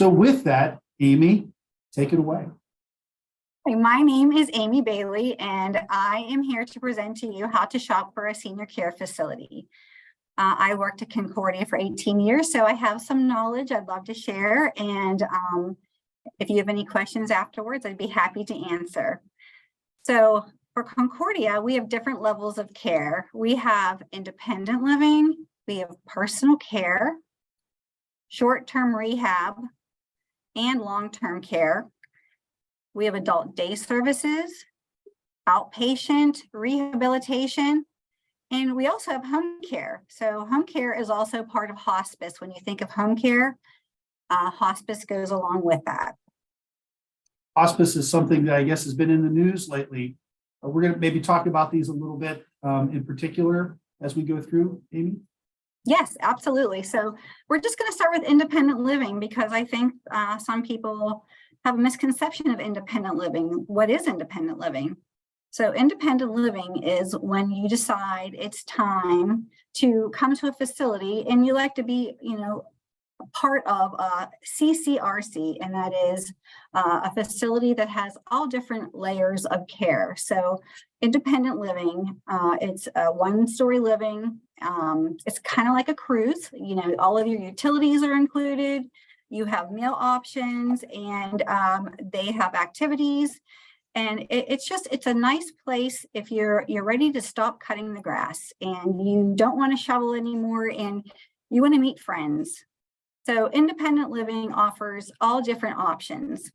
So with that, Amy, take it away. Hey, my name is Amy Bailie, and I am here to present to you how to shop for a senior care facility. I worked at Concordia for 18 years, so I have some knowledge I'd love to share. And if you have any questions afterwards, I'd be happy to answer. So for Concordia, we have different levels of care. We have independent living, we have personal care, short-term rehab, and long-term care. We have adult day services, outpatient rehabilitation, and we also have home care. So home care is also part of hospice. When you think of home care, hospice goes along with that. Hospice is something that I guess has been in the news lately. We're going to maybe talk about these a little bit in particular as we go through, Amy. Yes, absolutely. So we're just going to start with independent living because I think some people have a misconception of independent living. What is independent living? So independent living is when you decide it's time to come to a facility and you like to be, part of a CCRC, and that is a facility that has all different layers of care. So independent living, it's a one-story living. It's kind of like a cruise. All of your utilities are included. You have meal options, and they have activities. And it's a nice place if you're ready to stop cutting the grass and you don't want to shovel anymore and you want to meet friends. So independent living offers all different options.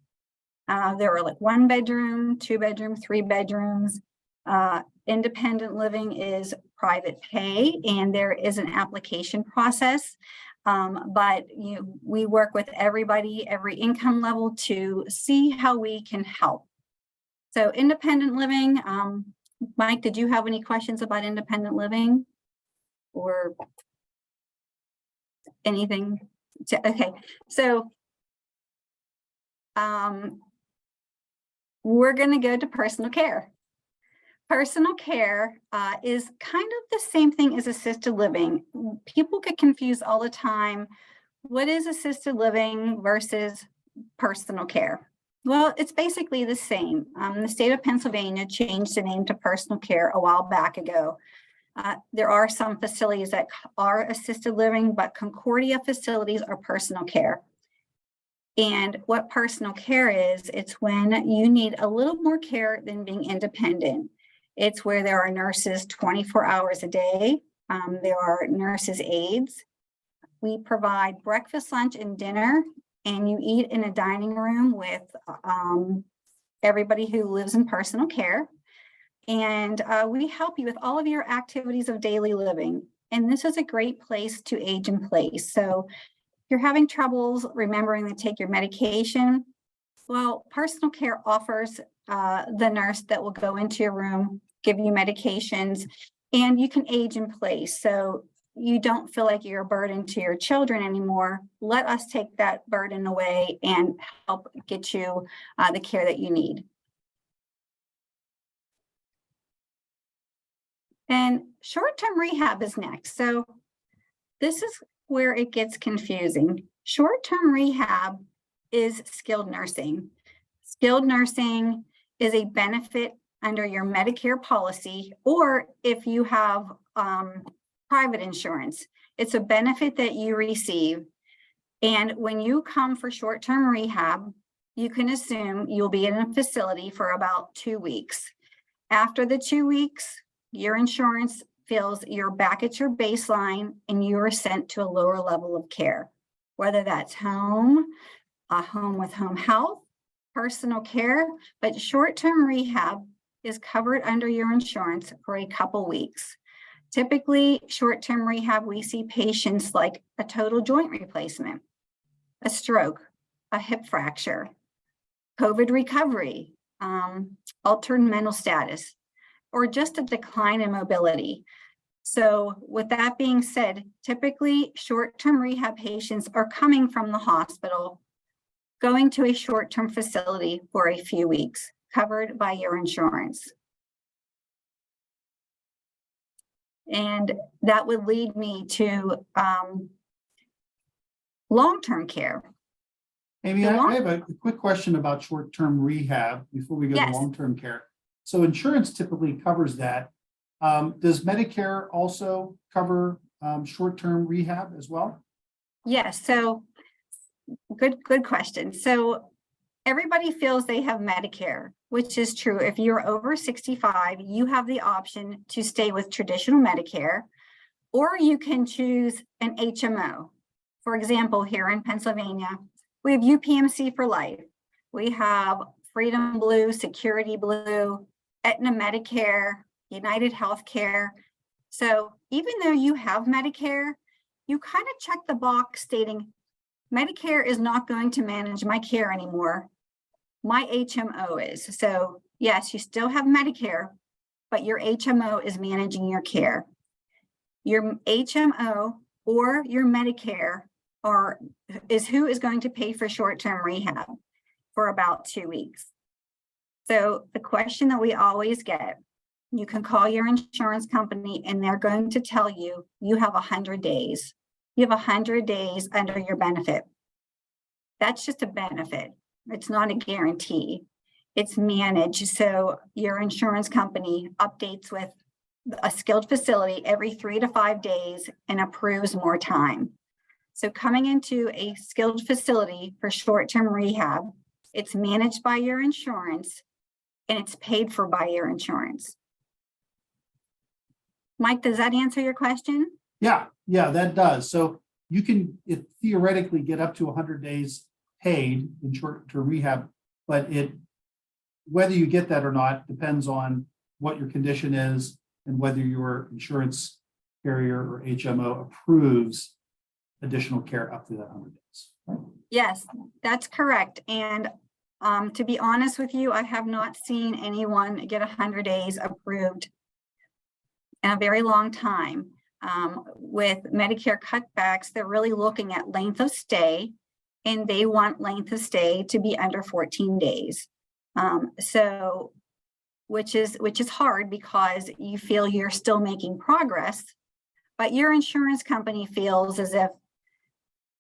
There are like 1 bedroom, 2 bedroom, 3 bedrooms. Independent living is private pay, and there is an application process. But we work with everybody, every income level to see how we can help. So independent living, Mike, did you have any questions about independent living or anything? Okay, so we're going to go to personal care. Personal care is kind of the same thing as assisted living. People get confused all the time. What is assisted living versus personal care? Well, it's basically the same. The state of Pennsylvania changed the name to personal care a while back ago. There are some facilities that are assisted living, but Concordia facilities are personal care. And what personal care is, it's when you need a little more care than being independent. It's where there are nurses 24 hours a day. There are nurses' aides. We provide breakfast, lunch, and dinner, and you eat in a dining room with everybody who lives in personal care. And we help you with all of your activities of daily living. And this is a great place to age in place. So if you're having troubles remembering to take your medication, well, personal care offers the nurse that will go into your room, give you medications, and you can age in place. So you don't feel like you're a burden to your children anymore. Let us take that burden away and help get you the care that you need. And short-term rehab is next. So this is where it gets confusing. Short-term rehab is skilled nursing. Skilled nursing is a benefit under your Medicare policy, or if you have private insurance, it's a benefit that you receive. And when you come for short-term rehab, you can assume you'll be in a facility for about 2 weeks. After the 2 weeks, your insurance feels you're back at your baseline and you are sent to a lower level of care, whether that's home, a home with home health, personal care, but short-term rehab is covered under your insurance for a couple weeks. Typically, short-term rehab, we see patients like a total joint replacement, a stroke, a hip fracture, COVID recovery, altered mental status, or just a decline in mobility. So with that being said, typically short-term rehab patients are coming from the hospital, going to a short-term facility for a few weeks, covered by your insurance. And that would lead me to long-term care. Amy, The I have a quick question about short-term rehab before we go to Yes. long-term care. So insurance typically covers that. Does Medicare also cover short-term rehab as well? Yes, so good question. So everybody feels they have Medicare, which is true. If you're over 65, you have the option to stay with traditional Medicare, or you can choose an HMO. For example, here in Pennsylvania, we have UPMC for life. We have Freedom Blue, Security Blue, Aetna Medicare, United Healthcare. So even though you have Medicare, you kind of check the box stating Medicare is not going to manage my care anymore. My HMO is. So yes, you still have Medicare, but your HMO is managing your care. Your HMO or your Medicare is who is going to pay for short-term rehab for about 2 weeks. So the question that we always get, you can call your insurance company and they're going to tell you, you have 100 days. You have 100 days under your benefit. That's just a benefit. It's not a guarantee. It's managed. So your insurance company updates with a skilled facility every 3 to 5 days and approves more time. So coming into a skilled facility for short-term rehab, it's managed by your insurance and it's paid for by your insurance. Mike, does that answer your question? Yeah, that does. So you can theoretically get up to 100 days paid in short-term rehab, but whether you get that or not depends on what your condition is and whether your insurance carrier or HMO approves additional care up to that 100 days. Right? Yes, that's correct. And to be honest with you, I have not seen anyone get 100 days approved in a very long time. With Medicare cutbacks, they're really looking at length of stay, and they want length of stay to be under 14 days. So, which is hard because you feel you're still making progress, but your insurance company feels as if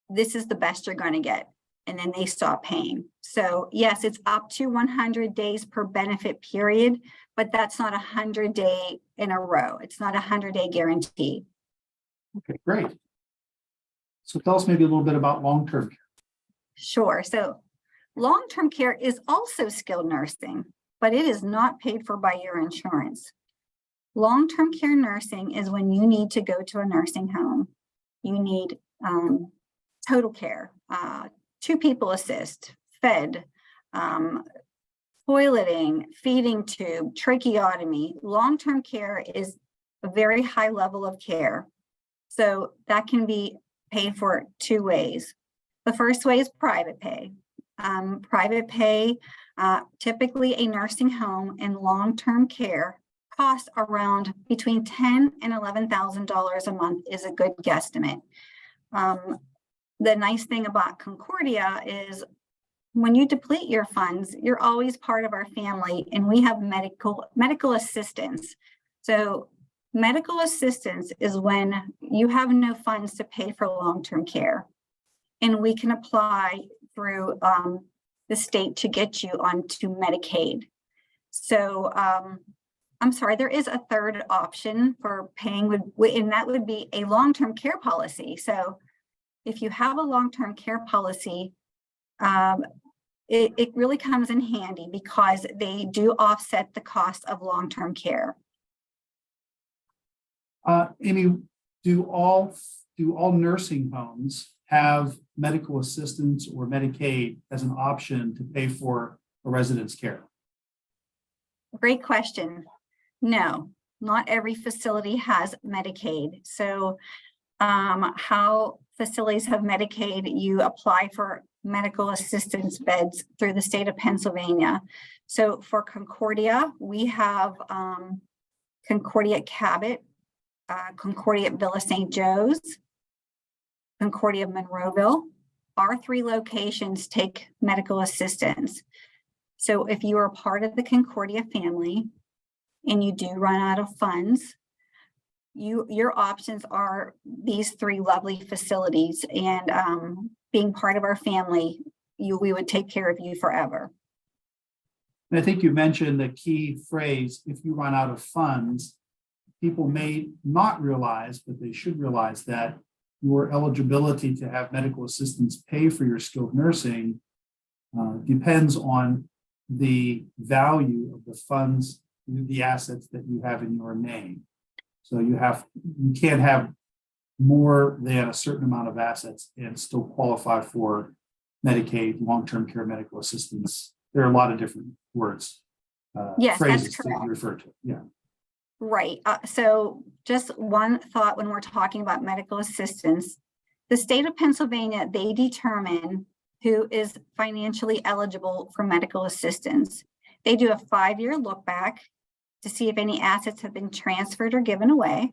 this is the best you're going to get, and then they stop paying. So yes, it's up to 100 days per benefit period, but that's not 100 day in a row. It's not 100-day guarantee. Okay, great. So tell us maybe a little bit about long-term care. Sure. So long-term care is also skilled nursing, but it is not paid for by your insurance. Long-term care nursing is when you need to go to a nursing home. You need total care, 2 people assist, fed, toileting, feeding tube, tracheotomy. Long-term care is a very high level of care. So that can be paid for 2 ways. The first way is private pay. Private pay, typically a nursing home and long-term care cost around between $10,000 and $11,000 a month is a good guesstimate. The nice thing about Concordia is when you deplete your funds, you're always part of our family, and we have medical assistance. So medical assistance is when you have no funds to pay for long-term care, and we can apply through the state to get you onto Medicaid. So I'm sorry, there is a third option for paying, and that would be a long-term care policy. So if you have a long-term care policy, it really comes in handy because they do offset the cost of long-term care. Amy, do all nursing homes have medical assistance or Medicaid as an option to pay for a resident's care? Great question. No, not every facility has Medicaid. So how facilities have Medicaid, you apply for medical assistance beds through the state of Pennsylvania. So for Concordia, we have Concordia Cabot, Concordia Villa St. Joe's, Concordia Monroeville. Our 3 locations take medical assistance. So if you are part of the Concordia family and you do run out of funds, your options are these 3 lovely facilities, and being part of our family, we would take care of you forever. And I think you mentioned the key phrase, if you run out of funds, people may not realize, but they should realize that your eligibility to have medical assistance pay for your skilled nursing depends on the value of the funds, the assets that you have in your name. So you can't have more than a certain amount of assets and still qualify for Medicaid, long-term care medical assistance. There are a lot of different words, Yes, phrases that's that you correct. refer to. Yeah. Right. So just one thought when we're talking about medical assistance, the state of Pennsylvania, they determine who is financially eligible for medical assistance. They do a 5-year look back to see if any assets have been transferred or given away.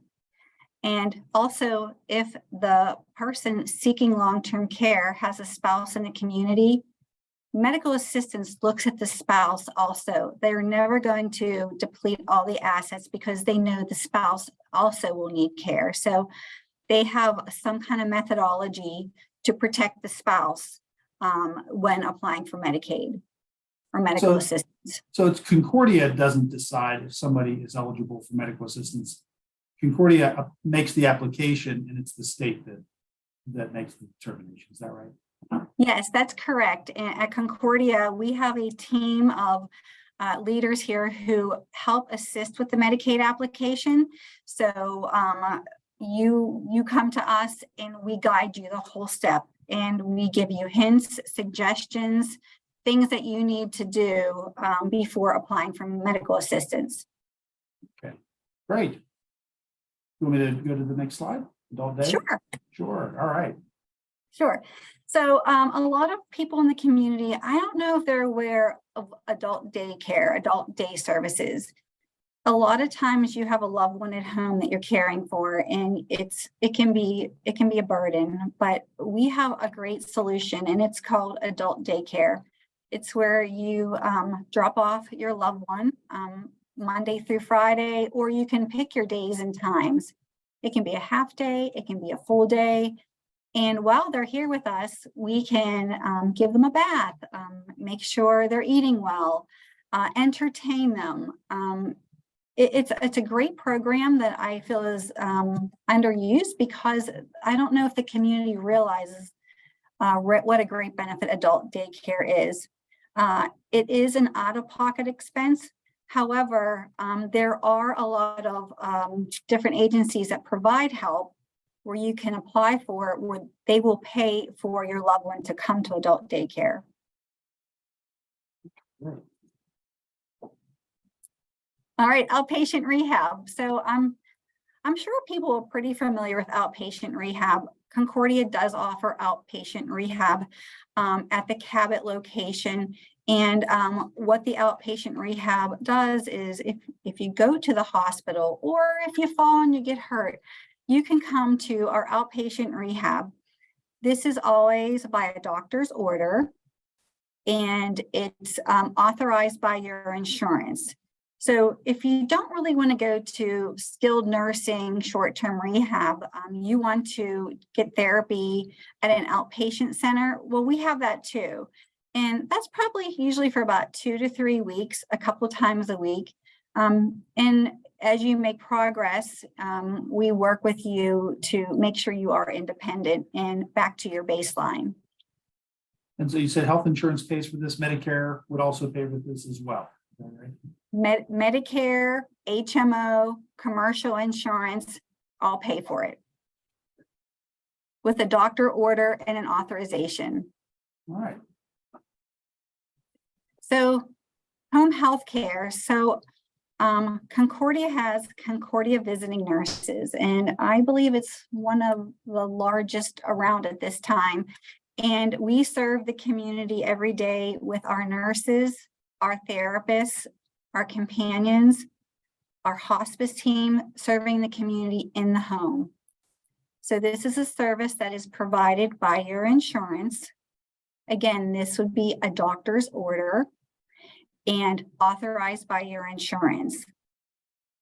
And also if the person seeking long-term care has a spouse in the community, medical assistance looks at the spouse also. They're never going to deplete all the assets because they know the spouse also will need care. So they have some kind of methodology to protect the spouse when applying for Medicaid or medical assistance. So it's Concordia doesn't decide if somebody is eligible for medical assistance. Concordia makes the application and it's the state that makes the determination. Is that right? Yes, that's correct. And at Concordia, we have a team of leaders here who help assist with the Medicaid application. So you come to us and we guide you the whole step, and we give you hints, suggestions, things that you need to do before applying for medical assistance. Okay, great. You want me to go to the next slide? Adult day? Sure. Sure. All right. Sure. So a lot of people in the community, I don't know if they're aware of adult daycare, adult day services. A lot of times you have a loved one at home that you're caring for, and it can be a burden, but we have a great solution, and it's called adult daycare. It's where you drop off your loved one Monday through Friday, or you can pick your days and times. It can be a half day, it can be a full day. And while they're here with us, we can give them a bath, make sure they're eating well, entertain them. It's a great program that I feel is underused, because I don't know if the community realizes what a great benefit adult daycare is. It is an out-of-pocket expense. However, there are a lot of different agencies that provide help where you can apply for, where they will pay for your loved one to come to adult daycare. Right. All right, outpatient rehab. So I'm sure people are pretty familiar with outpatient rehab. Concordia does offer outpatient rehab at the Cabot location. And what the outpatient rehab does is if you go to the hospital, or if you fall and you get hurt, you can come to our outpatient rehab. This is always by a doctor's order, and it's authorized by your insurance. So if you don't really want to go to skilled nursing, short-term rehab, you want to get therapy at an outpatient center, well, we have that too. And that's probably usually for about 2 to 3 weeks, a couple of times a week. And as you make progress, we work with you to make sure you are independent and back to your baseline. And so you said health insurance pays for this. Medicare would also pay for this as well. Is that right? Medicare, HMO, commercial insurance, all pay for it with a doctor order and an authorization. All right. So home health care. So Concordia has Concordia visiting nurses, and I believe it's one of the largest around at this time. And we serve the community every day with our nurses, our therapists, our companions, our hospice team, serving the community in the home. So this is a service that is provided by your insurance. Again, this would be a doctor's order and authorized by your insurance.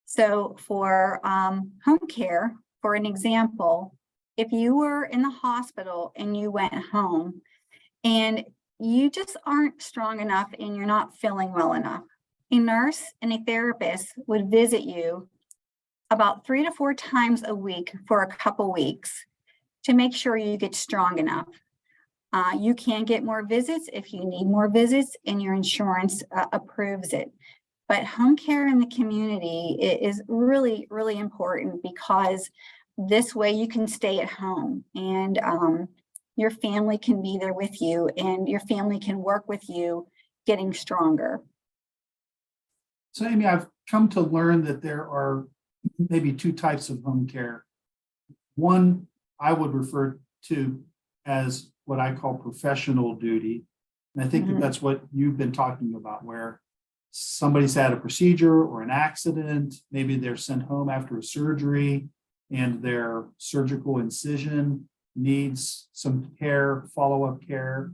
So for home care, for an example, if you were in the hospital and you went home and you just aren't strong enough and you're not feeling well enough, a nurse and a therapist would visit you about 3 to 4 times a week for a couple weeks to make sure you get strong enough. You can get more visits if you need more visits and your insurance approves it. But home care in the community is really, really important, because this way you can stay at home and your family can be there with you and your family can work with you getting stronger. So Amy, I've come to learn that there are maybe 2 types of home care. One I would refer to as what I call professional duty. And I think that that's what you've been talking about, where somebody's had a procedure or an accident, maybe they're sent home after a surgery and their surgical incision needs some care, follow-up care.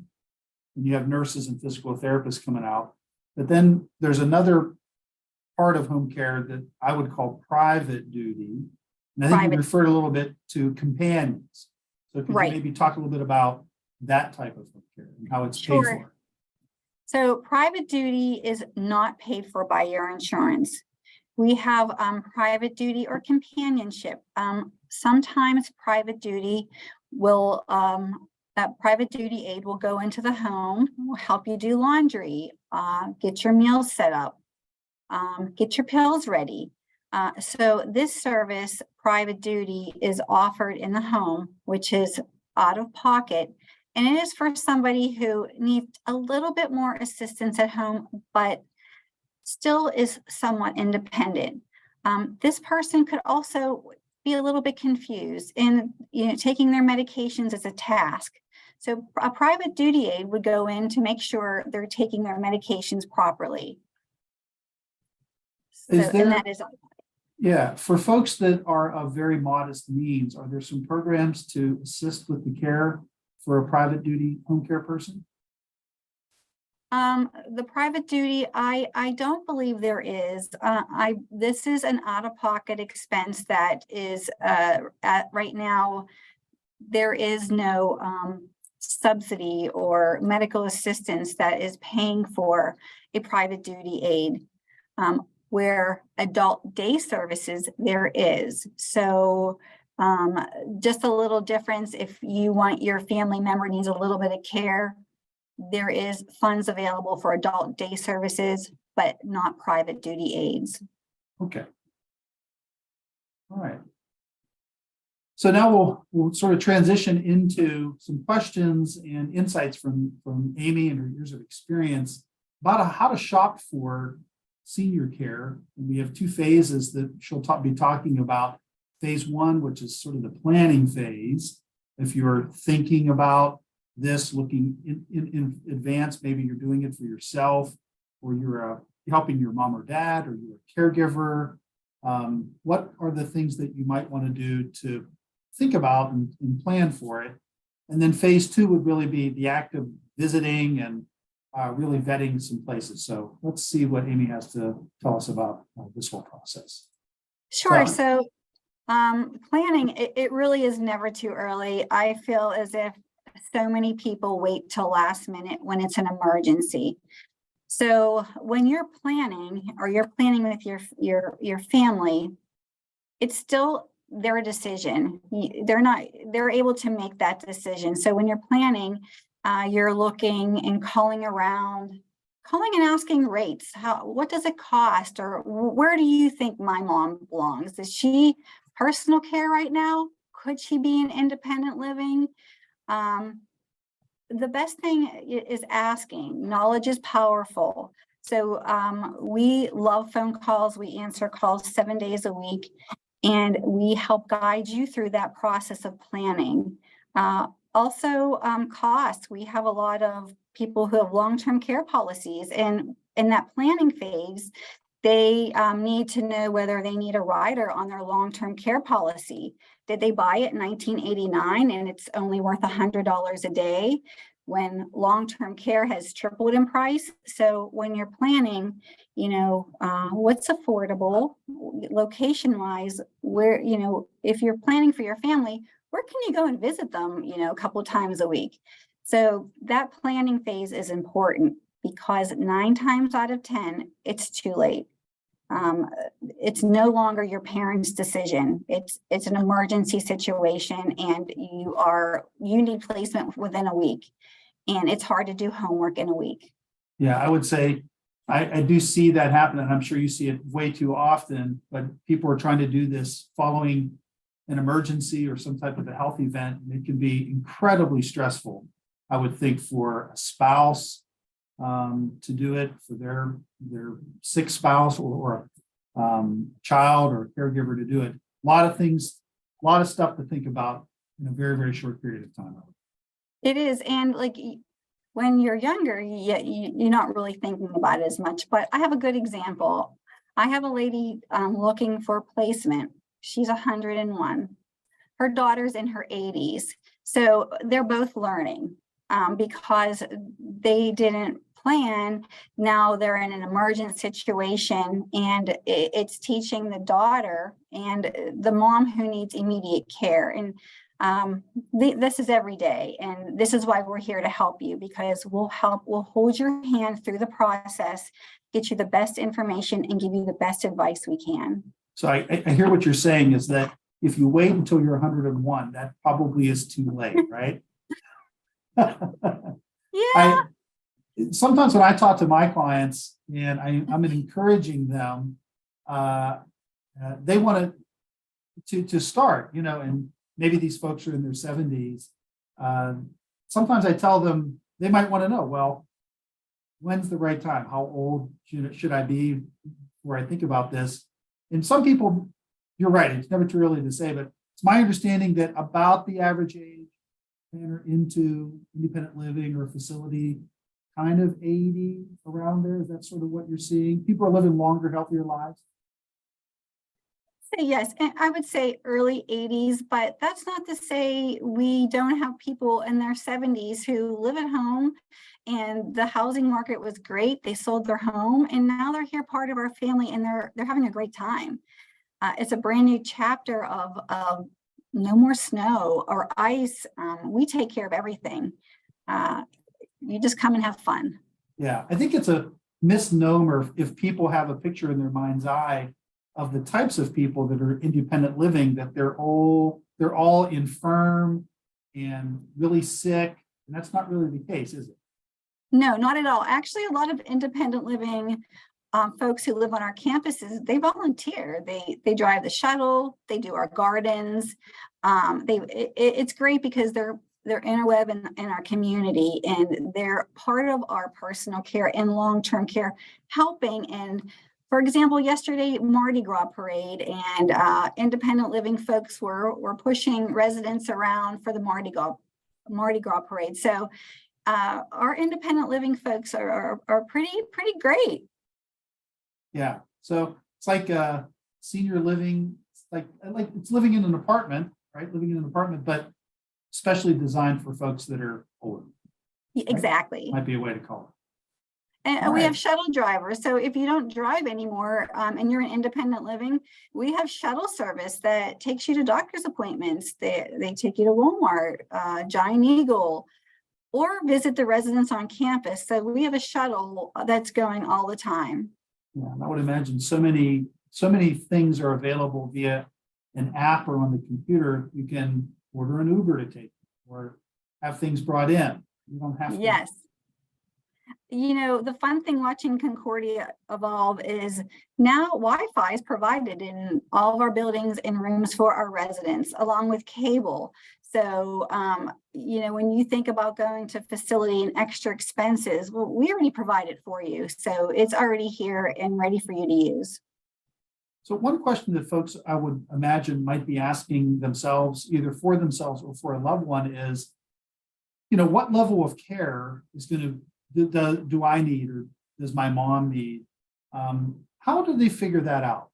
And you have nurses and physical therapists coming out. But then there's another part of home care that I would call private duty. And I think you referred a little bit to companions. So could you maybe talk a little bit about that type of home care and how it's paid for? So private duty is not paid for by your insurance. We have private duty or companionship. Sometimes private duty will, that private duty aid will go into the home, will help you do laundry, get your meals set up, get your pills ready. So this service, private duty, is offered in the home, which is out of pocket. And it is for somebody who needs a little bit more assistance at home, but still is somewhat independent. This person could also be a little bit confused in, taking their medications as a task. So a private duty aid would go in to make sure they're taking their medications properly. Yeah, for folks that are of very modest means, are there some programs to assist with the care for a private duty home care person? The private duty, I don't believe there is. This is an out-of-pocket expense that is right now. There is no subsidy or medical assistance that is paying for a private duty aid. Where adult day services there is. So just a little difference, if you want your family member needs a little bit of care, there is funds available for adult day services, but not private duty aids. Okay. All right. So now we'll sort of transition into some questions and insights from Amy and her years of experience about how to shop for senior care. And we have 2 phases that she'll be talking about. Phase 1, which is sort of the planning phase. If you're thinking about this, looking in advance, maybe you're doing it for yourself, or you're helping your mom or dad, or you're a caregiver. What are the things that you might want to do to think about and plan for it? And then phase 2 would really be the act of visiting and really vetting some places. So let's see what Amy has to tell us about this whole process. Sure. So planning, it really is never too early. I feel as if so many people wait till last minute when it's an emergency. So when you're planning, or you're planning with your family, it's still their decision. They're able to make that decision. So when you're planning, you're looking and calling around, calling and asking rates. What does it cost? Or where do you think my mom belongs? Is she personal care right now? Could she be in independent living? The best thing is asking. Knowledge is powerful. So we love phone calls. We answer calls 7 days a week, and we help guide you through that process of planning. Also, costs. We have a lot of people who have long-term care policies, and in that planning phase, they need to know whether they need a rider on their long-term care policy. Did they buy it in 1989 and it's only worth $100 a day when long-term care has tripled in price? So when you're planning, what's affordable location-wise, where, if you're planning for your family, where can you go and visit them, a couple of times a week? So that planning phase is important because 9 times out of 10, it's too late. It's no longer your parents' decision. It's an emergency situation, and you need placement within a week, and it's hard to do homework in a week. Yeah, I would say I do see that happen, and I'm sure you see it way too often, but people are trying to do this following an emergency or some type of a health event, and it can be incredibly stressful, I would think, for a spouse to do it, for their sick spouse or child or caregiver to do it. A lot of things, a lot of stuff to think about in a very, very short period of time. It is, and like when you're younger, you're not really thinking about it as much. But I have a good example. I have a lady looking for placement. She's 101. Her daughter's in her 80s. So they're both learning because they didn't plan. Now they're in an emergent situation, and it's teaching the daughter and the mom who needs immediate care. And this is every day, and this is why we're here to help you, because we'll hold your hand through the process, get you the best information, and give you the best advice we can. So I hear what you're saying is that if you wait until you're 101, that probably is too late, right? Yeah. Sometimes when I talk to my clients and I'm encouraging them, they want to start, and maybe these folks are in their 70s. Sometimes I tell them they might want to know, well, when's the right time? How old should I be before I think about this? And some people, you're right, it's never too early to say, but it's my understanding that about the average age enter into independent living or facility, kind of 80, around there. Is that sort of what you're seeing? People are living longer, healthier lives? Yes, and I would say early 80s, but that's not to say we don't have people in their 70s who live at home, and the housing market was great. They sold their home, and now they're here, part of our family, and they're having a great time. It's a brand new chapter of no more snow or ice. We take care of everything. You just come and have fun. Yeah, I think it's a misnomer if people have a picture in their mind's eye of the types of people that are independent living, that they're all infirm and really sick. And that's not really the case, is it? No, not at all. Actually, a lot of independent living folks who live on our campuses, they volunteer. They drive the shuttle, they do our gardens. It's great because they're interweb in our community, and they're part of our personal care and long-term care, helping. And for example, yesterday, Mardi Gras parade, and independent living folks were pushing residents around for the Mardi Gras parade. So our independent living folks are pretty great. Yeah. So it's like senior living, like it's living in an apartment, right? Living in an apartment, but especially designed for folks that are older. Right? Exactly. Might be a way to call it. And we have shuttle drivers. So if you don't drive anymore and you're in independent living, we have shuttle service that takes you to doctor's appointments. They take you to Walmart, Giant Eagle, or visit the residents on campus. So we have a shuttle that's going all the time. Yeah, I would imagine so many things are available via an app or on the computer. You can order an Uber to take or have things brought in. You don't have to. Yes. The fun thing watching Concordia evolve is now Wi-Fi is provided in all of our buildings and rooms for our residents, along with cable. So, when you think about going to facility and extra expenses, well, we already provide it for you. So it's already here and ready for you to use. So one question that folks, I would imagine, might be asking themselves, either for themselves or for a loved one, is, what level of care is going to, do I need, or does my mom need? How do they figure that out?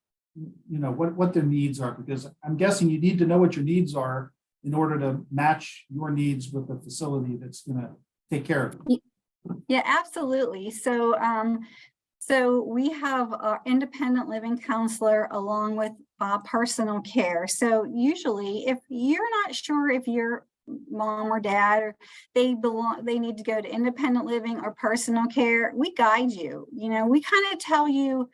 What their needs are, because I'm guessing you need to know what your needs are in order to match your needs with the facility that's going to take care of you. Yeah, absolutely. So, we have our independent living counselor along with personal care. So usually if you're not sure if you're mom or dad, or they need to go to independent living or personal care, we guide you. We kind of tell you,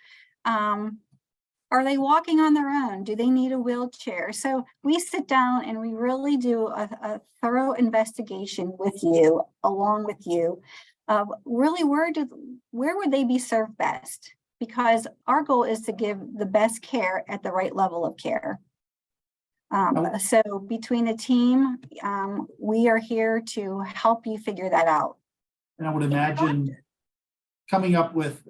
are they walking on their own? Do they need a wheelchair? So we sit down and we really do a thorough investigation with you, along with you, of really where would they be served best? Because our goal is to give the best care at the right level of care. So between the team, we are here to help you figure that out. And I would imagine coming up with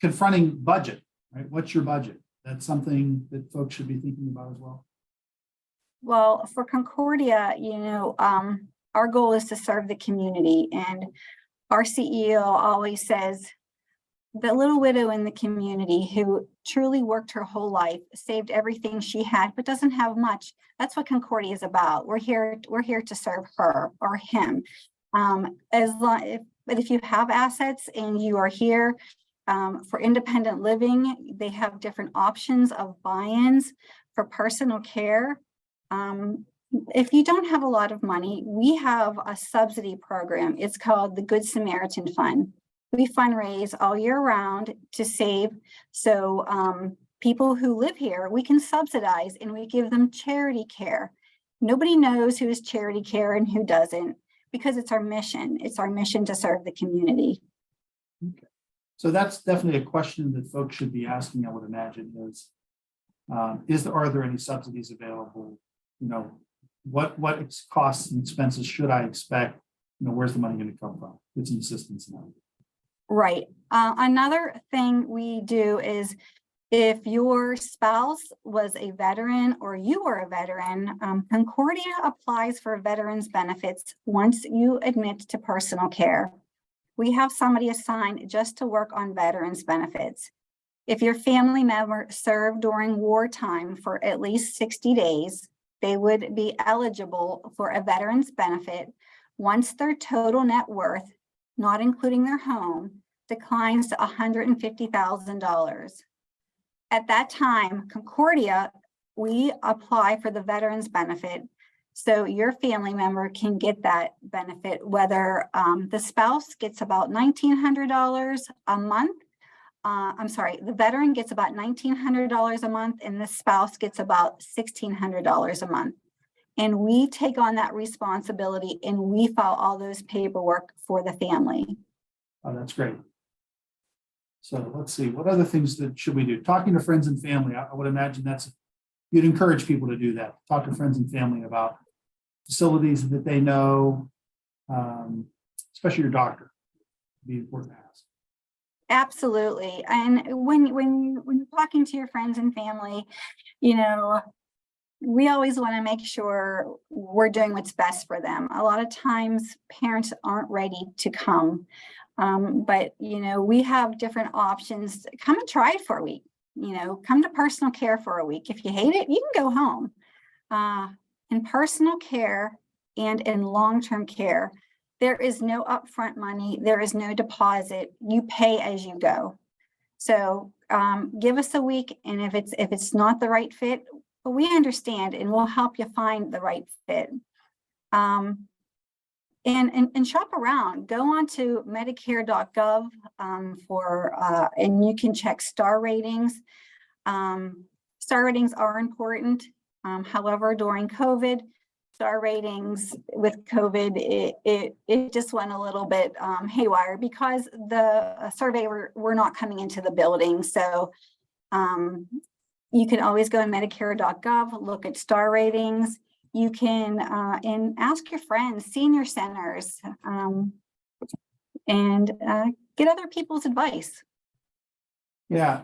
confronting budget, right? What's your budget? That's something that folks should be thinking about as well. Well, for Concordia, our goal is to serve the community, and our CEO always says, the little widow in the community who truly worked her whole life, saved everything she had, but doesn't have much. That's what Concordia is about. We're here to serve her or him. But if you have assets and you are here for independent living, they have different options of buy-ins for personal care. If you don't have a lot of money, we have a subsidy program. It's called the Good Samaritan Fund. We fundraise all year round to save. So people who live here, we can subsidize, and we give them charity care. Nobody knows who is charity care and who doesn't, because it's our mission. It's our mission to serve the community. Okay. So that's definitely a question that folks should be asking, I would imagine, are there any subsidies available? What costs and expenses should I expect? Where's the money going to come from? Get some assistance now. Right. Another thing we do is, if your spouse was a veteran or you were a veteran, Concordia applies for veterans benefits once you admit to personal care. We have somebody assigned just to work on veterans benefits. If your family member served during wartime for at least 60 days, they would be eligible for a veterans benefit once their total net worth, not including their home, declines to $150,000. At that time, Concordia, we apply for the veterans benefit, so your family member can get that benefit, whether the spouse gets about $1,900 a month. The veteran gets about $1,900 a month, and the spouse gets about $1,600 a month. And we take on that responsibility, and we file all those paperwork for the family. Oh, that's great. So let's see, what other things should we do? Talking to friends and family, I would imagine you'd encourage people to do that. Talk to friends and family about facilities that they know, especially your doctor. It'd be important to ask. Absolutely. And when you're talking to your friends and family, we always want to make sure we're doing what's best for them. A lot of times parents aren't ready to come. But we have different options. Come and try it for a week. Come to personal care for a week. If you hate it, you can go home. In personal care and in long-term care, there is no upfront money. There is no deposit. You pay as you go. So give us a week, and if it's not the right fit, we understand, and we'll help you find the right fit. And shop around. Go on to Medicare.gov and you can check star ratings. Star ratings are important. However, during COVID, star ratings with COVID, it just went a little bit haywire because the survey were not coming into the building. So you can always go to Medicare.gov, look at star ratings. You can and ask your friends, senior centers, and get other people's advice. Yeah,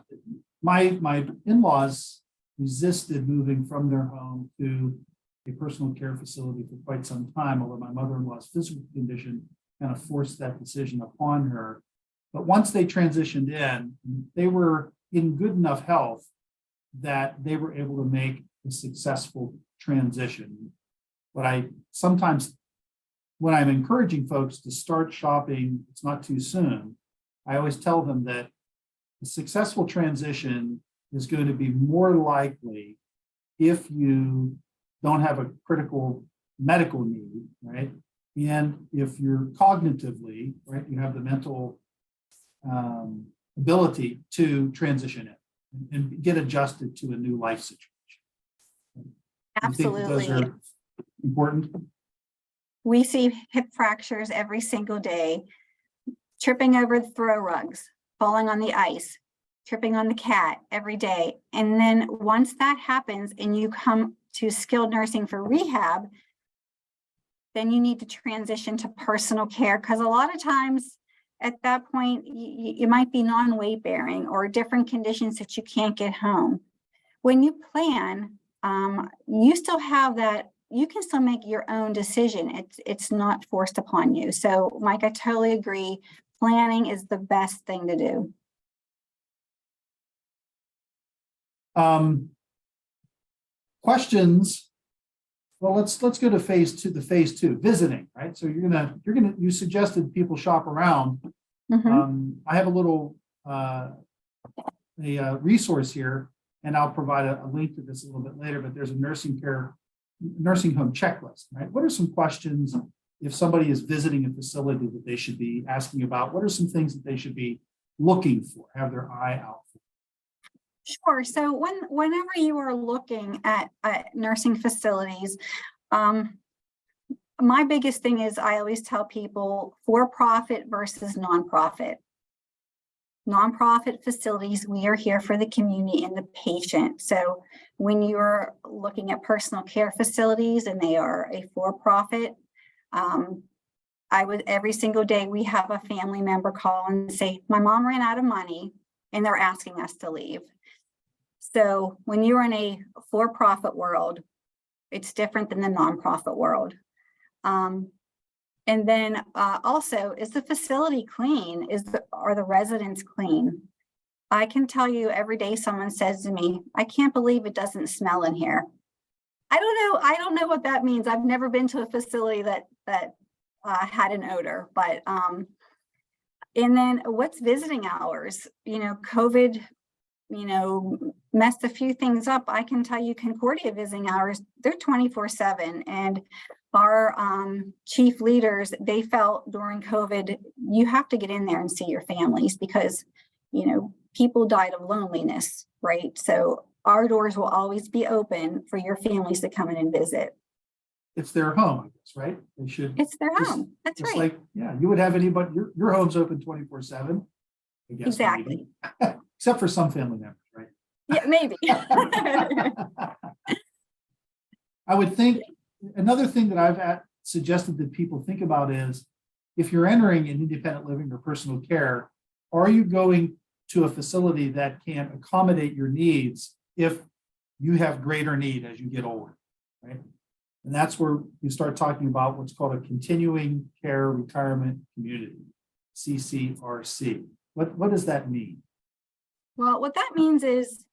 my in-laws resisted moving from their home to a personal care facility for quite some time, although my mother-in-law's physical condition kind of forced that decision upon her. But once they transitioned in, they were in good enough health that they were able to make a successful transition. But I sometimes, when I'm encouraging folks to start shopping, it's not too soon. I always tell them that a successful transition is going to be more likely if you don't have a critical medical need, right? And if you're cognitively, right, you have the mental ability to transition in and get adjusted to a new life situation. Do you think that those Absolutely. are important? We see hip fractures every single day, tripping over the throw rugs, falling on the ice, tripping on the cat every day. And then once that happens and you come to skilled nursing for rehab, then you need to transition to personal care, because a lot of times at that point, you might be non-weight bearing or different conditions that you can't get home. When you plan, you still have that, you can still make your own decision. It's not forced upon you. So Mike, I totally agree. Planning is the best thing to do. Questions. Well, let's go to phase two, visiting, right? So you suggested people shop around. I have a little resource here, and I'll provide a link to this a little bit later, but there's a nursing home checklist, right? What are some questions if somebody is visiting a facility that they should be asking about? What are some things that they should be looking for, have their eye out for? Sure. So whenever you are looking at nursing facilities, my biggest thing is I always tell people for-profit versus nonprofit. Nonprofit facilities, we are here for the community and the patient. So when you're looking at personal care facilities and they are a for-profit, every single day we have a family member call and say, my mom ran out of money and they're asking us to leave. So when you're in a for-profit world, it's different than the nonprofit world. And then also, is the facility clean? Are the residents clean? I can tell you every day someone says to me, I can't believe it doesn't smell in here. I don't know what that means. I've never been to a facility that had an odor, but and then what's visiting hours? COVID, messed a few things up. I can tell you Concordia visiting hours, they're 24/7. And our chief leaders, they felt during COVID, you have to get in there and see your families because, people died of loneliness, right? So our doors will always be open for your families to come in and visit. It's their home, I guess, right? They should. It's their home. That's right. Like, yeah, you would have anybody, your home's open 24/7, I guess. Exactly. Except for some family members, right? Yeah, maybe. I would think another thing that I've suggested that people think about is if you're entering an independent living or personal care, are you going to a facility that can accommodate your needs if you have greater need as you get older, right? And that's where you start talking about what's called a continuing care retirement community, CCRC. What does that mean? Well, what that means is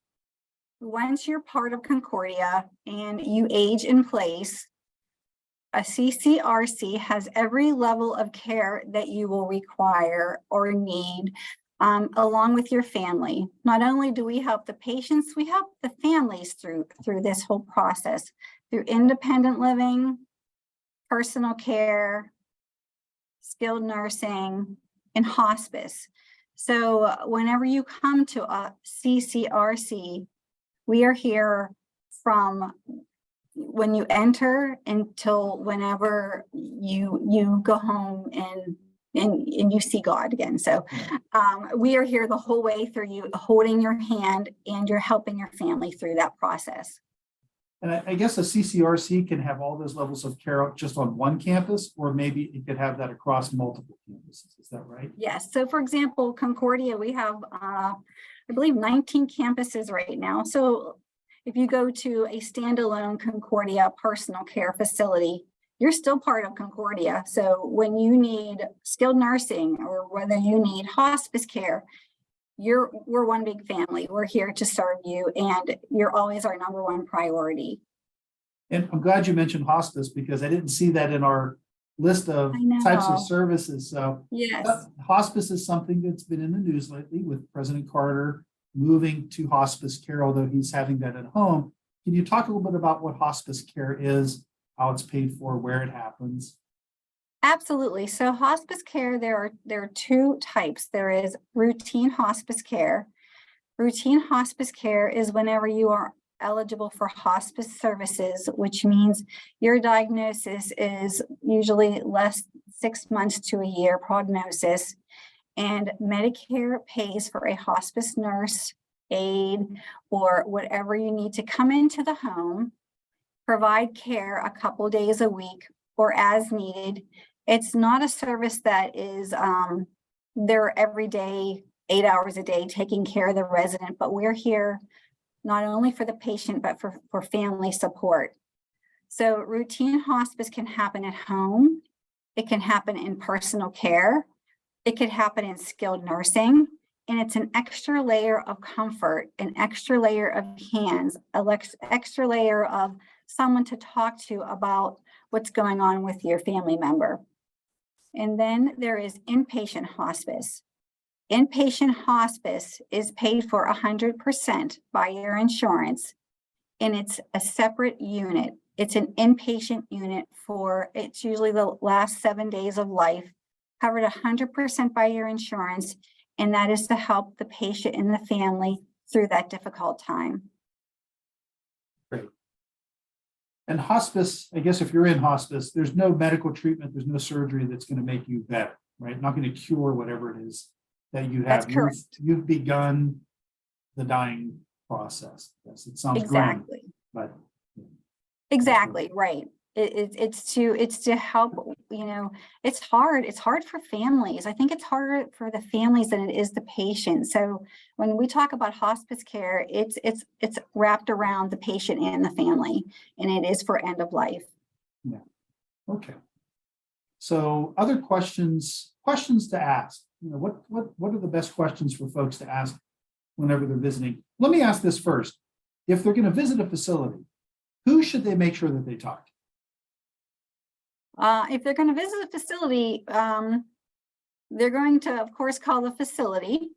once you're part of Concordia and you age in place, a CCRC has every level of care that you will require or need, along with your family. Not only do we help the patients, we help the families through this whole process, through independent living, personal care, skilled nursing, and hospice. So whenever you come to a CCRC, we are here from when you enter until whenever you go home and you see God again. So we are here the whole way through, you holding your hand, and you're helping your family through that process. And I guess a CCRC can have all those levels of care just on one campus, or maybe it could have that across multiple campuses. Is that right? Yes. So for example, Concordia, we have, I believe 19 campuses right now. So if you go to a standalone Concordia personal care facility, you're still part of Concordia. So when you need skilled nursing or whether you need hospice care, we're one big family. We're here to serve you, and you're always our number one priority. And I'm glad you mentioned hospice because I didn't see that in our list of types of services. So yes, hospice is something that's been in the news lately with President Carter moving to hospice care, although he's having that at home. Can you talk a little bit about what hospice care is how it's paid for, where it happens? Absolutely. So hospice care, there are two types. There is routine hospice care. Routine hospice care is whenever you are eligible for hospice services, which means your diagnosis is usually less 6 months to a year prognosis, and Medicare pays for a hospice nurse, aide, or whatever you need to come into the home, provide care a couple days a week or as needed. It's not a service that is there every day, 8 hours a day, taking care of the resident, but we're here not only for the patient, but for family support. So routine hospice can happen at home. It can happen in personal care. It could happen in skilled nursing. And it's an extra layer of comfort, an extra layer of hands, an extra layer of someone to talk to about what's going on with your family member. And then there is inpatient hospice. Inpatient hospice is paid for 100% by your insurance, and it's a separate unit. It's an inpatient unit it's usually the last 7 days of life, covered 100% by your insurance, and that is to help the patient and the family through that difficult time. Great. And hospice, I guess if you're in hospice, there's no medical treatment, there's no surgery that's going to make you better, right? Not going to cure whatever it is that you have. That's correct. You've begun the dying process. Yes, it sounds Exactly. grim, but Exactly, right. It's to help, it's hard for families. I think it's harder for the families than it is the patient. So when we talk about hospice care, it's wrapped around the patient and the family, and it is for end of life. Yeah. Okay. So other questions to ask, what are the best questions for folks to ask whenever they're visiting? Let me ask this first. If they're going to visit a facility, who should they make sure that they talk to? If they're going to visit a facility, they're going to, of course, call the facility,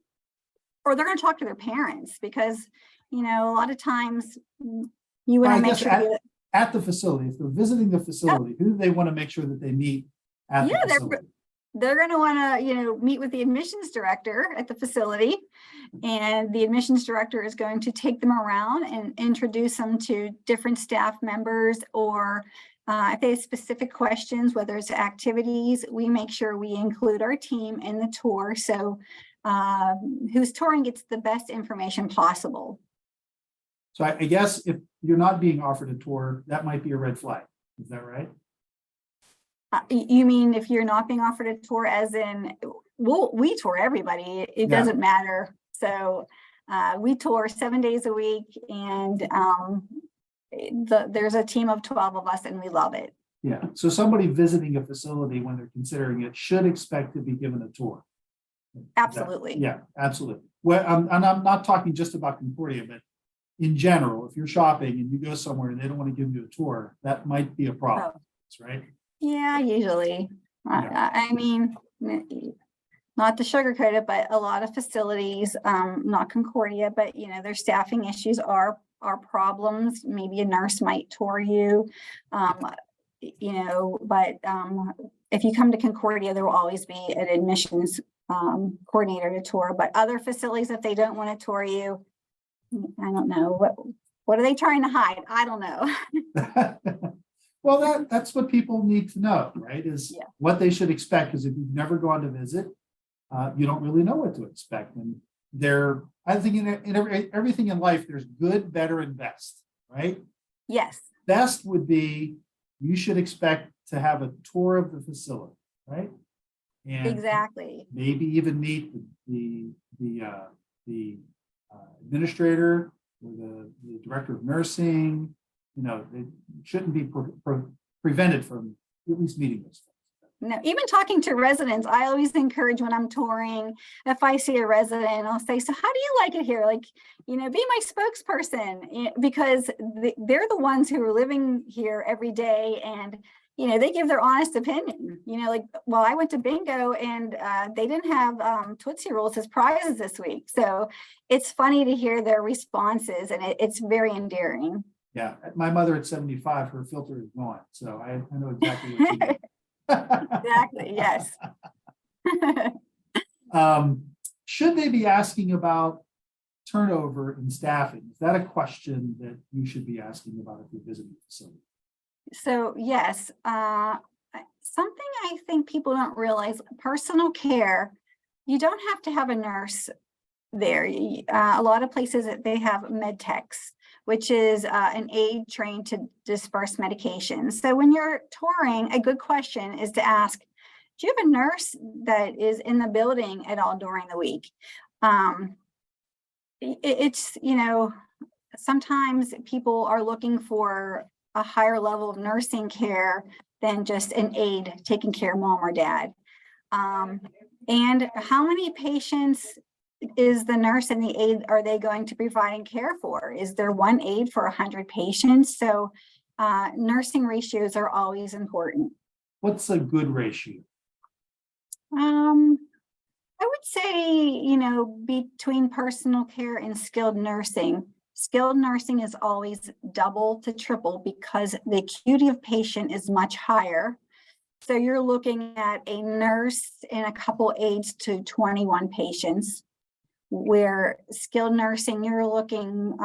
or they're going to talk to their parents, because, a lot of times you want to make sure at the facility, if they're visiting the facility, who do they want to make sure that they meet at the facility? They're going to want to, meet with the admissions director at the facility, and the admissions director is going to take them around and introduce them to different staff members, or if they have specific questions, whether it's activities, we make sure we include our team in the tour. So who's touring gets the best information possible. So I guess if you're not being offered a tour, that might be a red flag. Is that right? You mean if you're not being offered a tour, as in, we tour everybody, it doesn't matter. So we tour 7 days a week, and there's a team of 12 of us, and we love it. Yeah. So somebody visiting a facility, when they're considering it, should expect to be given a tour. Absolutely. Yeah, absolutely. Well, and I'm not talking just about Concordia, but in general, if you're shopping and you go somewhere and they don't want to give you a tour, that might be a problem, right? Yeah, usually. Yeah. I mean, not to sugarcoat it, but a lot of facilities, not Concordia, but their staffing issues are problems. Maybe a nurse might tour you, but if you come to Concordia, there will always be an admissions coordinator to tour. But other facilities, if they don't want to tour you, I don't know, what are they trying to hide? I don't know. Well, that's what people need to know, right? Is what they should expect. Because if you've never gone to visit, you don't really know what to expect. And I think in everything in life, there's good, better, and best, right? Yes. Best would be you should expect to have a tour of the facility, right? And exactly. Maybe even meet the administrator or the director of nursing. It shouldn't be prevented from at least meeting those folks. No, even talking to residents, I always encourage when I'm touring, if I see a resident, I'll say, so how do you like it here? Be my spokesperson, because they're the ones who are living here every day, and, they give their honest opinion. I went to bingo and they didn't have Tootsie Rolls as prizes this week. So it's funny to hear their responses, and it's very endearing. Yeah, my mother at 75, her filter is gone, so I know exactly what you mean. Exactly, yes. Should they be asking about turnover in staffing? Is that a question that you should be asking about if you're visiting the facility? So yes, something I think people don't realize, personal care, you don't have to have a nurse there. A lot of places that they have med techs, which is an aide trained to disperse medications. So when you're touring, a good question is to ask, do you have a nurse that is in the building at all during the week? It's, sometimes people are looking for a higher level of nursing care than just an aide taking care of mom or dad. And how many patients is the nurse and the aide, are they going to be providing care for? Is there one aide for 100 patients? So nursing ratios are always important. What's a good ratio? I would say, between personal care and skilled nursing is always double to triple because the acuity of patient is much higher. So you're looking at a nurse and a couple aides to 21 patients, where skilled nursing, you're looking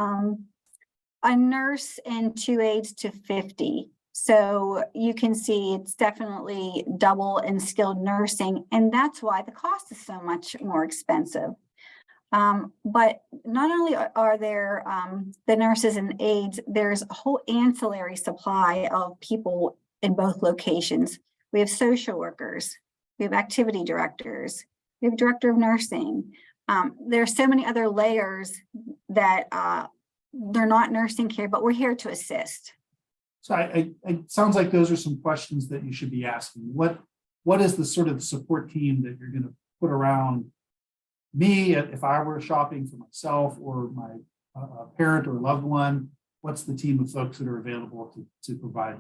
a nurse and 2 aides to 50. So you can see it's definitely double in skilled nursing, and that's why the cost is so much more expensive. But not only are there the nurses and aides, there's a whole ancillary supply of people in both locations. We have social workers, we have activity directors, we have director of nursing. There are so many other layers that they're not nursing care, but we're here to assist. So it sounds like those are some questions that you should be asking. What is the sort of support team that you're going to put around me if I were shopping for myself or my parent or loved one? What's the team of folks that are available to provide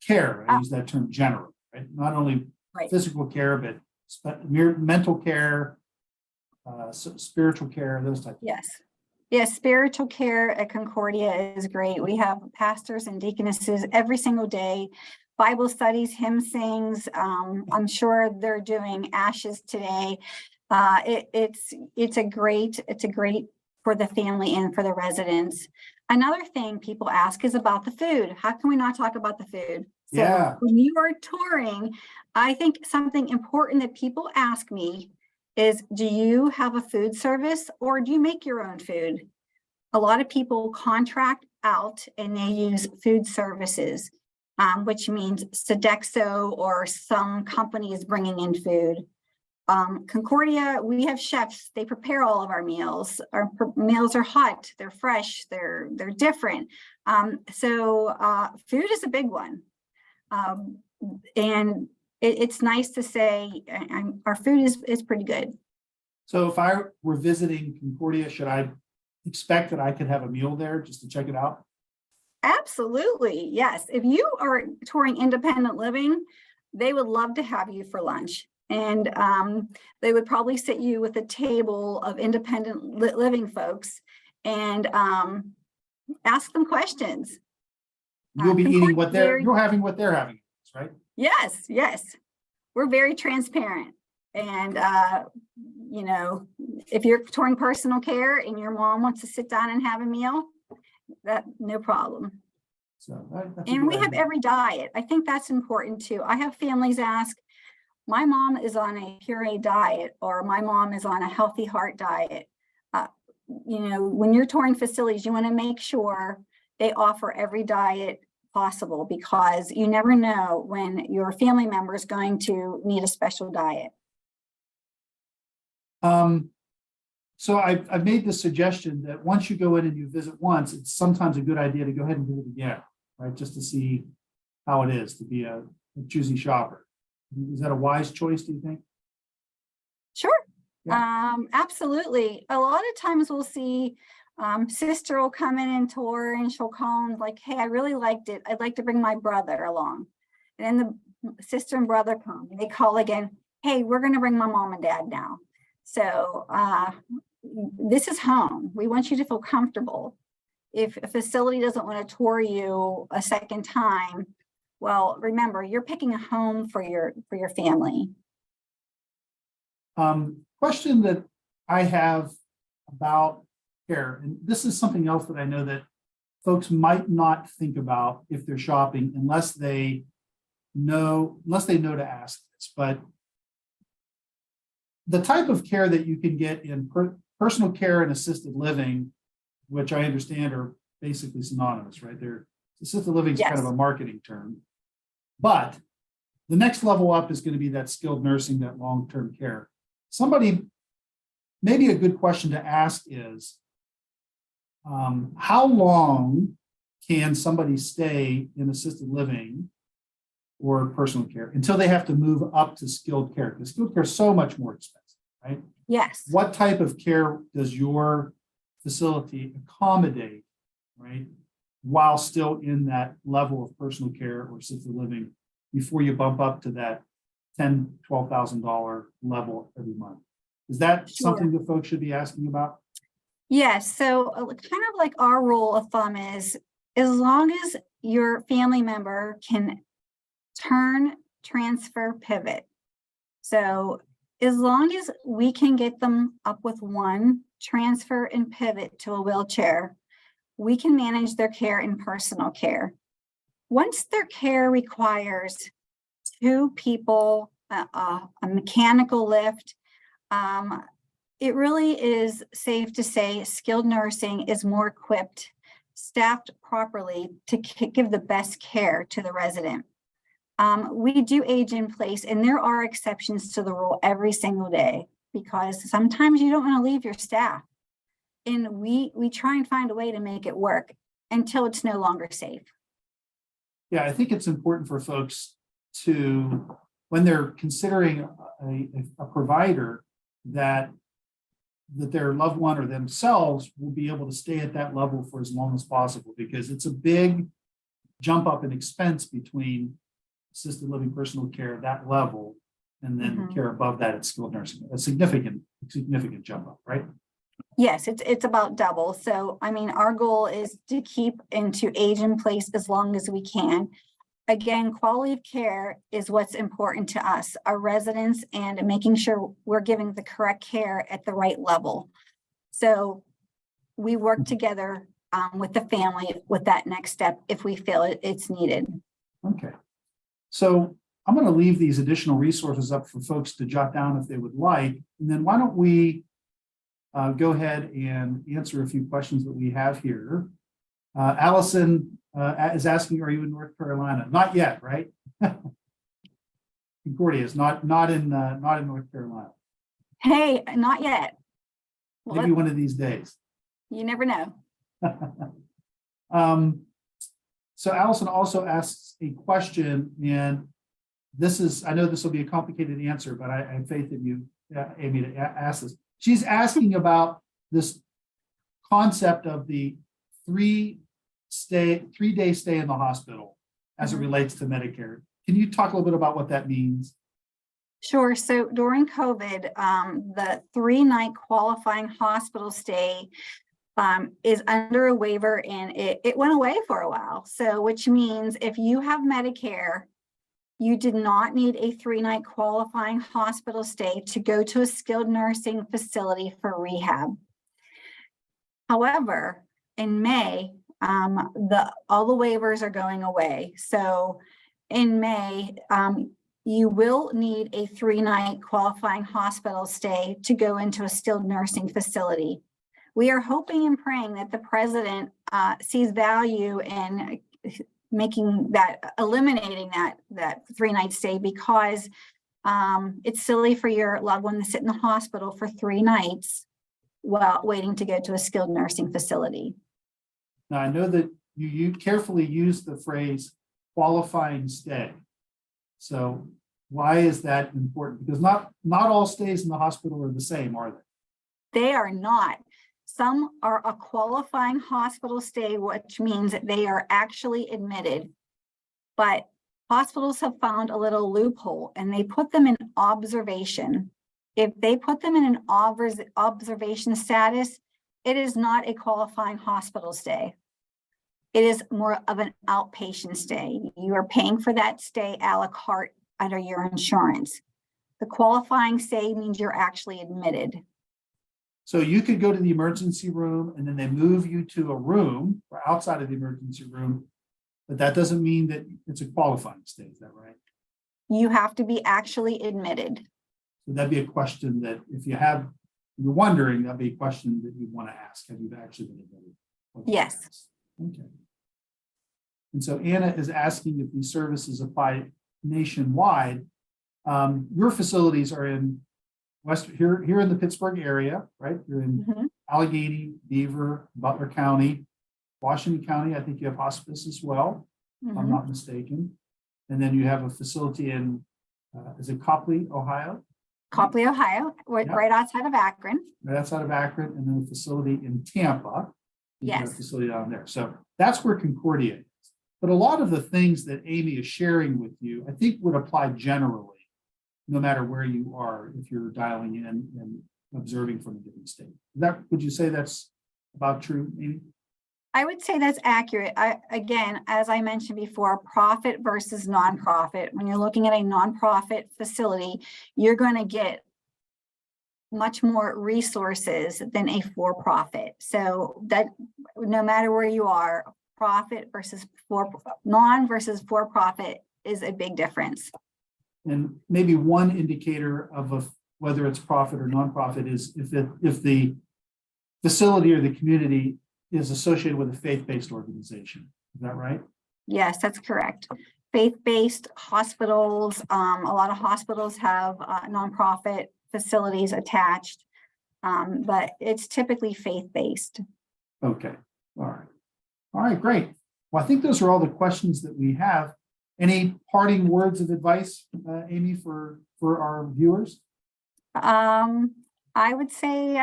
care? I use that term generally, right? Not only physical care, but mental care, spiritual care, those types. Yes. Yes, spiritual care at Concordia is great. We have pastors and deaconesses every single day, Bible studies, hymn sings. I'm sure they're doing ashes today. It's a great for the family and for the residents. Another thing people ask is about the food. How can we not talk about the food? So yeah. When you are touring, I think something important that people ask me is, do you have a food service or do you make your own food? A lot of people contract out and they use food services, which means Sodexo or some companies bringing in food. Concordia, we have chefs, they prepare all of our meals. Our meals are hot, they're fresh, they're different. So food is a big one. And it's nice to say our food is pretty good. So if I were visiting Concordia, should I expect that I could have a meal there just to check it out? Absolutely, yes. If you are touring independent living, they would love to have you for lunch. And they would probably sit you with a table of independent living folks and ask them questions. You'll be eating what you're having, what they're having, right? Yes, yes. We're very transparent. And, if you're touring personal care and your mom wants to sit down and have a meal, no problem. So and we have every diet. I think that's important too. I have families ask, my mom is on a puree diet or my mom is on a healthy heart diet. When you're touring facilities, you want to make sure they offer every diet possible because you never know when your family member is going to need a special diet. So I've made the suggestion that once you go in and you visit once, it's sometimes a good idea to go ahead and visit again, right? Just to see how it is to be a choosy shopper. Is that a wise choice, do you think? Sure. Yeah. Absolutely. A lot of times we'll see sister will come in and tour and she'll call and like, hey, I really liked it. I'd like to bring my brother along. And then the sister and brother come and they call again, hey, we're going to bring my mom and dad now. So this is home. We want you to feel comfortable. if a facility doesn't want to tour you a second time, well, remember, you're picking a home for your family. Question that I have about care, and this is something else that I know that folks might not think about if they're shopping unless they know to ask this, but the type of care that you can get in personal care and assisted living, which I understand are basically synonymous, right? Assisted living is kind of a marketing term, but the next level up is going to be that skilled nursing, that long-term care. Maybe a good question to ask is, how long can somebody stay in assisted living or personal care until they have to move up to skilled care? Because skilled care is so much more expensive, right? Yes. What type of care does your facility accommodate, right, while still in that level of personal care or assisted living before you bump up to that $10,000, $12,000 level every month? Is that something that folks should be asking about? Yes. So kind of like our rule of thumb is, as long as your family member can turn, transfer, pivot. So as long as we can get them up with one transfer and pivot to a wheelchair, we can manage their care in personal care. Once their care requires two people, a mechanical lift, it really is safe to say skilled nursing is more equipped, staffed properly to give the best care to the resident. We do age in place, and there are exceptions to the rule every single day, because sometimes you don't want to leave your staff. And we try and find a way to make it work until it's no longer safe. Yeah, I think it's important for folks to, when they're considering a provider, that their loved one or themselves will be able to stay at that level for as long as possible, because it's a big jump up in expense between assisted living, personal care, that level, and then care above that at skilled nursing. A significant jump up, right? Yes, it's about double. So, I mean, our goal is to keep and to age in place as long as we can. Again, quality of care is what's important to us, our residents, and making sure we're giving the correct care at the right level. So we work together with the family with that next step if we feel it's needed. Okay. So I'm going to leave these additional resources up for folks to jot down if they would like. And then why don't we go ahead and answer a few questions that we have here. Allison is asking, are you in North Carolina? Not yet, right? Concordia is not in North Carolina. Hey, not yet. Maybe one of these days. You never know. So Allison also asks a question, and I know this will be a complicated answer, but I have faith in you, Amy, to ask this. She's asking about this concept of the 3-day stay in the hospital as it relates to Medicare. Can you talk a little bit about what that means? Sure. So during COVID, the 3-night qualifying hospital stay is under a waiver, and it went away for a while. So which means if you have Medicare, you did not need a 3-night qualifying hospital stay to go to a skilled nursing facility for rehab. However, in May, all the waivers are going away. So in May, you will need a 3-night qualifying hospital stay to go into a skilled nursing facility. We are hoping and praying that the president sees value in eliminating that 3-night stay, because it's silly for your loved one to sit in the hospital for 3 nights while waiting to go to a skilled nursing facility. Now, I know that you carefully use the phrase qualifying stay. So why is that important? Because not all stays in the hospital are the same, are they? They are not. Some are a qualifying hospital stay, which means that they are actually admitted. But hospitals have found a little loophole, and they put them in observation. If they put them in an observation status, it is not a qualifying hospital stay. It is more of an outpatient stay. You are paying for that stay a la carte under your insurance. The qualifying stay means you're actually admitted. So you could go to the emergency room and then they move you to a room or outside of the emergency room, but that doesn't mean that it's a qualifying stay, is that right? You have to be actually admitted. So that'd be a question that if you're wondering, that'd be a question that you want to ask. Have you actually been admitted? Yes. Okay. And so Anna is asking if these services apply nationwide. Your facilities are in here in the Pittsburgh area, right? You're in Allegheny, Beaver, Butler County, Washington County. I think you have hospice as well, if I'm not mistaken. And then you have a facility in, is it Copley, Ohio? Copley, Ohio, right outside of Akron. Right outside of Akron, and then a facility in Tampa. You have a Yes. facility down there. So that's where Concordia is. But a lot of the things that Amy is sharing with you, I think would apply generally, no matter where you are, if you're dialing in and observing from a different state. Would you say that's about true, Amy? I would say that's accurate. Again, as I mentioned before, profit versus nonprofit. When you're looking at a nonprofit facility, you're going to get much more resources than a for-profit. So that no matter where you are, profit versus non versus for-profit is a big difference. And maybe one indicator of whether it's profit or nonprofit is if the facility or the community is associated with a faith-based organization. Is that right? Yes, that's correct. Faith-based hospitals, a lot of hospitals have nonprofit facilities attached, but it's typically faith-based. Okay, all right. All right, great. Well, I think those are all the questions that we have. Any parting words of advice, Amy, for our viewers? I would say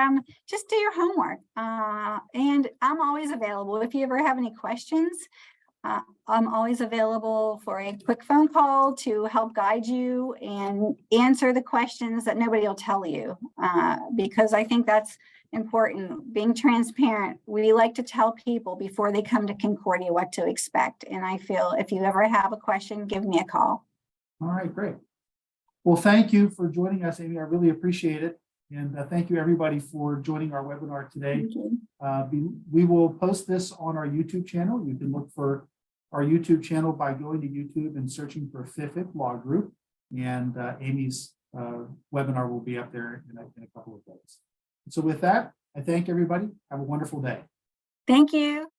just do your homework, and I'm always available. If you ever have any questions, I'm always available for a quick phone call to help guide you and answer the questions that nobody will tell you, because I think that's important. Being transparent, we like to tell people before they come to Concordia what to expect. And I feel if you ever have a question, give me a call. All right, great. Well, thank you for joining us, Amy. I really appreciate it. And thank you, everybody, for joining our webinar today. We will post this on our YouTube channel. You can look for our YouTube channel by going to YouTube and searching for Fiffik Law Group. And Amy's webinar will be up there in a couple of days. So with that, I thank everybody. Have a wonderful day. Thank you.